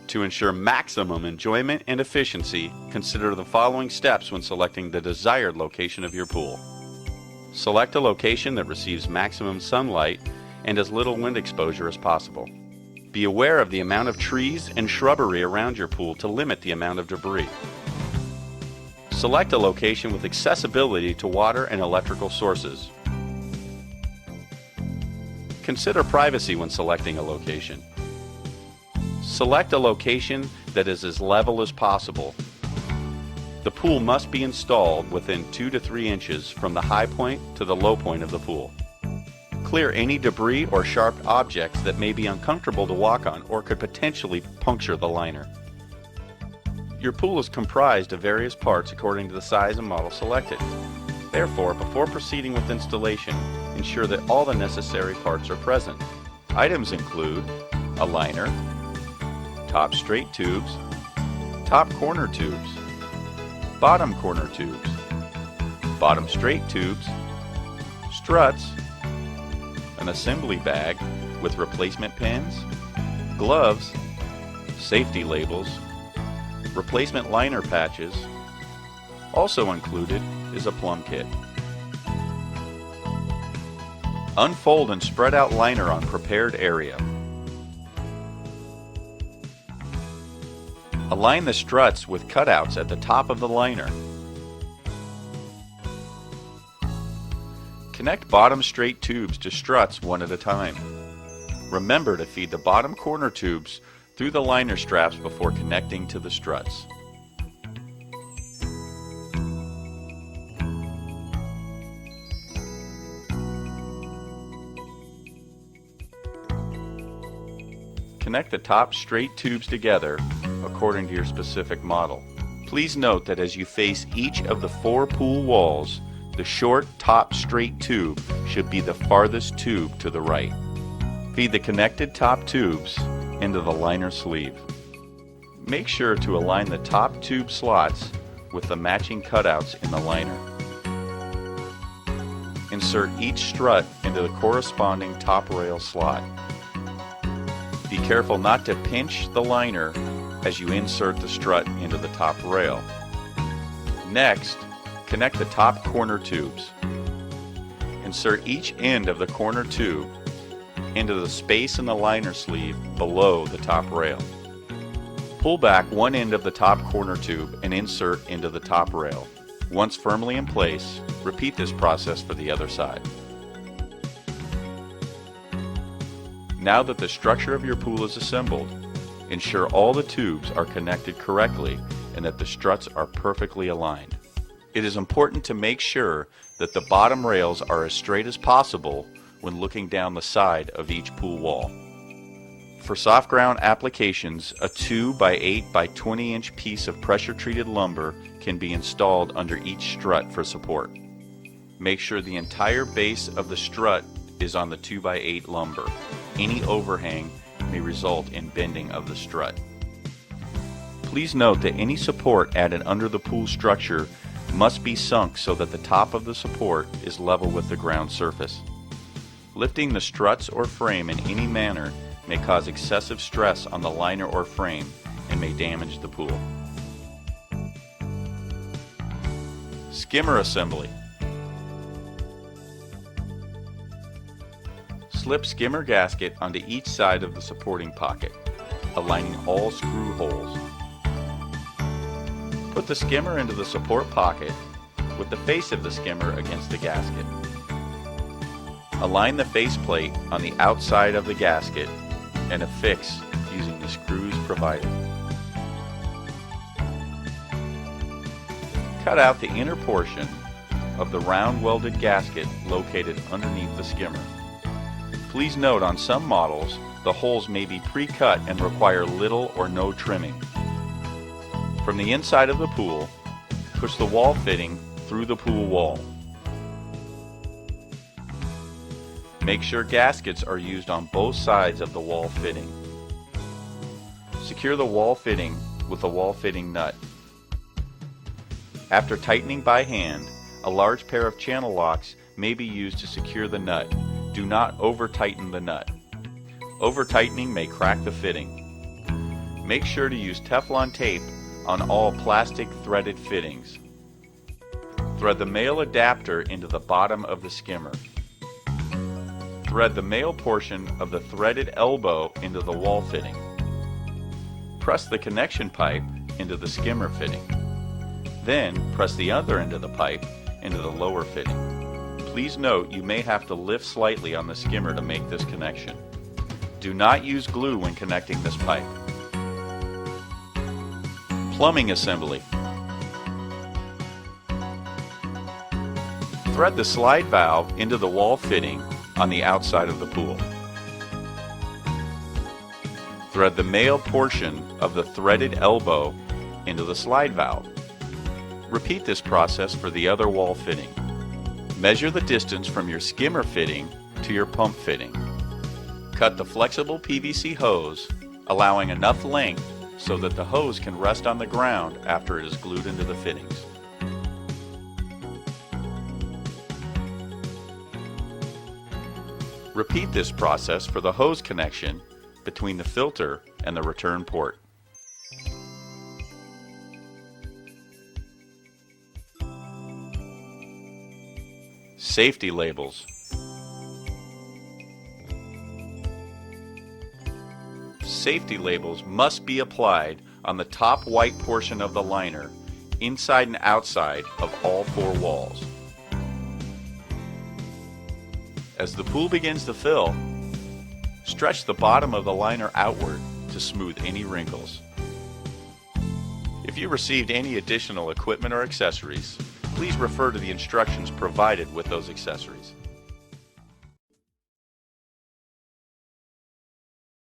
To ensure maximum enjoyment and efficiency, consider the following steps when selecting the desired location of your pool. Select a location that receives maximum sunlight and as little wind exposure as possible. Be aware of the amount of trees and shrubbery around your pool to limit the amount of debris. Select a location with accessibility to water and electrical sources. Consider privacy when selecting a location. Select a location that is as level as possible. The pool must be installed within 2 to 3 inches from the high point to the low point of the pool. Clear any debris or sharp objects that may be uncomfortable to walk on or could potentially puncture the liner. Your pool is comprised of various parts according to the size and model selected. Therefore, before proceeding with installation, ensure that all the necessary parts are present. Items include a liner, top straight tubes, top corner tubes, bottom corner tubes, bottom straight tubes, struts, an assembly bag with replacement pins, gloves, safety labels, replacement liner patches. Also included is a plumb kit. Unfold and spread out liner on prepared area. Align the struts with cutouts at the top of the liner. Connect bottom straight tubes to struts one at a time. Remember to feed the bottom corner tubes through the liner straps before connecting to the struts. Connect the top straight tubes together according to your specific model. Please note that as you face each of the 4 pool walls, the short top straight tube should be the farthest tube to the right. Feed the connected top tubes into the liner sleeve. Make sure to align the top tube slots with the matching cutouts in the liner. Insert each strut into the corresponding top rail slot. Be careful not to pinch the liner as you insert the strut into the top rail. Next, connect the top corner tubes. Insert each end of the corner tube into the space in the liner sleeve below the top rail. Pull back one end of the top corner tube and insert into the top rail. Once firmly in place, repeat this process for the other side. Now that the structure of your pool is assembled, ensure all the tubes are connected correctly and that the struts are perfectly aligned. It is important to make sure that the bottom rails are as straight as possible when looking down the side of each pool wall. For soft ground applications, a 2 by 8 by 20 inch piece of pressure treated lumber can be installed under each strut for support. Make sure the entire base of the strut is on the 2 by 8 lumber. Any overhang may result in bending of the strut. Please note that any support added under the pool structure must be sunk so that the top of the support is level with the ground surface. Lifting the struts or frame in any manner may cause excessive stress on the liner or frame and may damage the pool. Skimmer assembly. Slip skimmer gasket onto each side of the supporting pocket, aligning all screw holes. Put the skimmer into the support pocket with the face of the skimmer against the gasket. Align the faceplate on the outside of the gasket and affix using the screws provided. Cut out the inner portion of the round welded gasket located underneath the skimmer. Please note on some models, the holes may be pre-cut and require little or no trimming. From the inside of the pool, push the wall fitting through the pool wall. Make sure gaskets are used on both sides of the wall fitting. Secure the wall fitting with a wall fitting nut. After tightening by hand, a large pair of channel locks may be used to secure the nut. Do not over-tighten the nut. Over-tightening may crack the fitting. Make sure to use Teflon tape on all plastic threaded fittings. Thread the male adapter into the bottom of the skimmer. Thread the male portion of the threaded elbow into the wall fitting. Press the connection pipe into the skimmer fitting. Then press the other end of the pipe into the lower fitting. Please note you may have to lift slightly on the skimmer to make this connection. Do not use glue when connecting this pipe. Plumbing assembly. Thread the slide valve into the wall fitting on the outside of the pool. Thread the male portion of the threaded elbow into the slide valve. Repeat this process for the other wall fitting. Measure the distance from your skimmer fitting to your pump fitting. Cut the flexible PVC hose, allowing enough length so that the hose can rest on the ground after it is glued into the fittings. Repeat this process for the hose connection between the filter and the return port. Safety labels. Safety labels must be applied on the top white portion of the liner, inside and outside of all four walls. As the pool begins to fill, stretch the bottom of the liner outward to smooth any wrinkles. If you received any additional equipment or accessories, please refer to the instructions provided with those accessories.